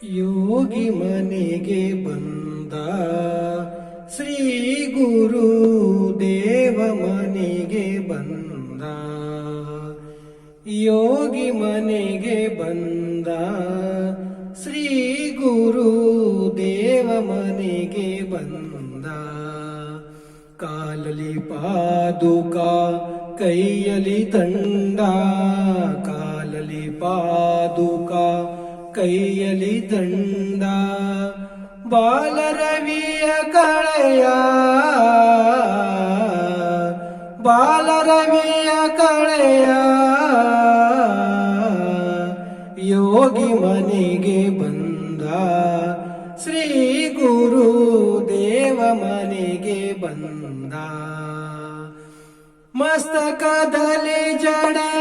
ಯೋಗಿ ಮನೆಗೆ ಬಂದ ಶ್ರೀ ಗುರು ದೇವ ಮನೆಗೆ ಬಂದ. ಯೋಗಿ ಮನೆಗೆ ಬಂದ ಶ್ರೀ ಗುರು ದೇವ ಮನೆಗೆ ಬಂದ. ಕಾಲಲಿ ಪಾದುಕ ಕೈಯಲಿ ದಂಡ, ಕಾಲಲಿ ಪಾದುಕ ಕೈಯಲಿ ದಂಡ. ಬಾಲರವಿಯ ಕಳೆಯ, ಬಾಲರವಿಯ ಕಳೆಯ. ಯೋಗಿ ಮನೆಗೆ ಬಂದ ಶ್ರೀ ಗುರು ದೇವ ಮನೆಗೆ ಬಂದ. ಮಸ್ತಕದಲ್ಲಿ ಜಡೆ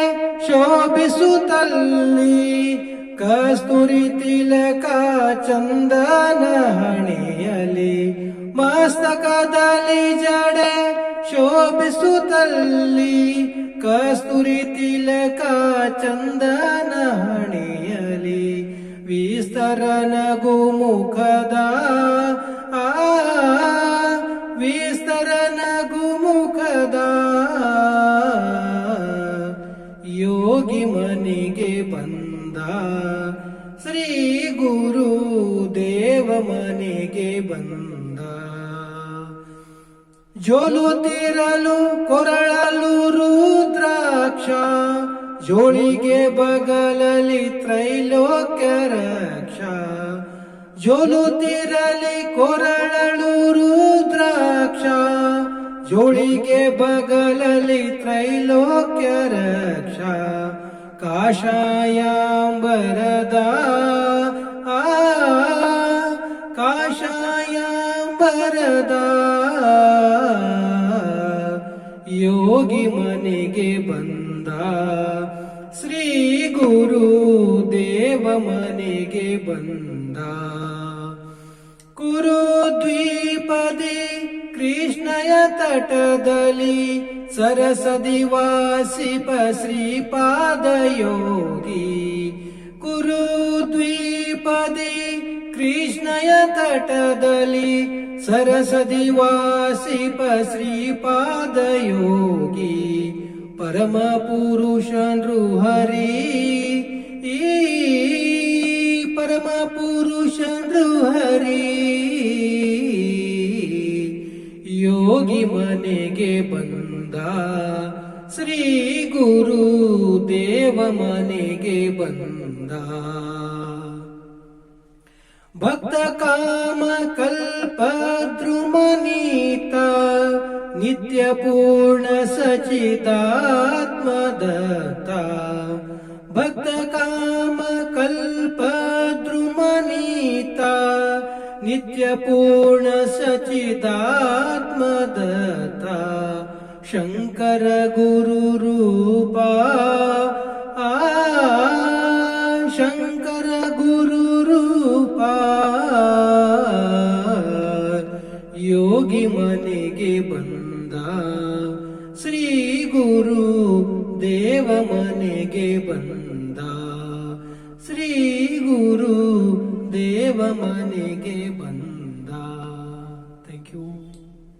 ಶೋಭಿಸುತ್ತಲ್ಲಿ, ಕಸ್ತೂರಿ ತಿಲಕ ಚಂದನ ಹಣೆಯಲಿ. ಮಸ್ತಕದಲ್ಲಿ ಜಡೆ ಶೋಭಿಸುತ್ತಲ್ಲಿ, ಕಸ್ತೂರಿ ತಿಲಕ ಚಂದನ ಹಣೆಯಲಿ. ವಿಸ್ತರ ನಗು ಮುಖದ, ವಿಸ್ತರ ನಗು ಮುಖದ. ಯೋಗಿ ಮನೆಗೆ ಬಂದ ಶ್ರೀ ಗುರು ದೇವ ಮನೆಗೆ ಬಂದ. ಜೋಲುತ್ತಿರಲು ಕೊರಳಲು ರುದ್ರಾಕ್ಷ, ಜೋಳಿಗೆ ಬಗಲಲಿ ತ್ರೈಲೋಕ್ಯ ರಕ್ಷ. ಜೋಲುತ್ತಿರಲಿ ಕೊರಳಲು ರುದ್ರಾಕ್ಷ, ಜೋಳಿಗೆ ಬಗಲಲಿ ತ್ರೈಲೋಕ್ಯ ರಕ್ಷ. ಕಾಷಾಯಾಂಬರದ, ಕಾಷಾಯಾಂಬರದ. ಯೋಗಿ ಮನೆಗೆ ಬಂದ ಶ್ರೀ ಗುರು ದೇವ ಮನೆಗೆ ಬಂದ. ಕುರುದ್ವೀಪದಿ ಕೃಷ್ಣಯ ತಟದಲ್ಲಿ, ಸರಸದಿ ವಾಸಿಪ ಶ್ರೀಪಾದ ಯೋಗಿ. ಕುರುದ್ವೀಪದಿ ಕೃಷ್ಣಯ ತಟದಲ್ಲಿ, ಸರಸದಿ ವಾಸಿಪ ಶ್ರೀಪಾದ ಯೋಗಿ. ಪರಮ ಪುರುಷ ನೃಹರಿ, ಪರಮ ಪುರುಷ ನೃಹರಿ. ಯೋಗಿ ಮನೆಗೆ ಬಂದ ಶ್ರೀ ಗುರು ದೇವ ಮನೆಗೆ ಬಂದ. ಭಕ್ತ ಕಾಮ ಕಲ್ಪ ದ್ರುಮನೀತ, ನಿತ್ಯ ಪೂರ್ಣ ಸಚಿದಾತ್ಮದತ್ತ. ಭಕ್ತ ಕಾಮ ಕಲ್ಪ ದ್ರುಮನೀತ, ನಿತ್ಯ ಪೂರ್ಣ ಸಚಿದಾತ್ಮದತ್ತ. ಶಂಕರ ಗುರು ರೂಪ, ಶಂಕರ ಗುರು ರೂಪ. ಯೋಗಿ ಮನೆಗೆ ಬಂದ ಶ್ರೀ ಗುರು ದೇವ ಮನೆಗೆ ಬಂದ.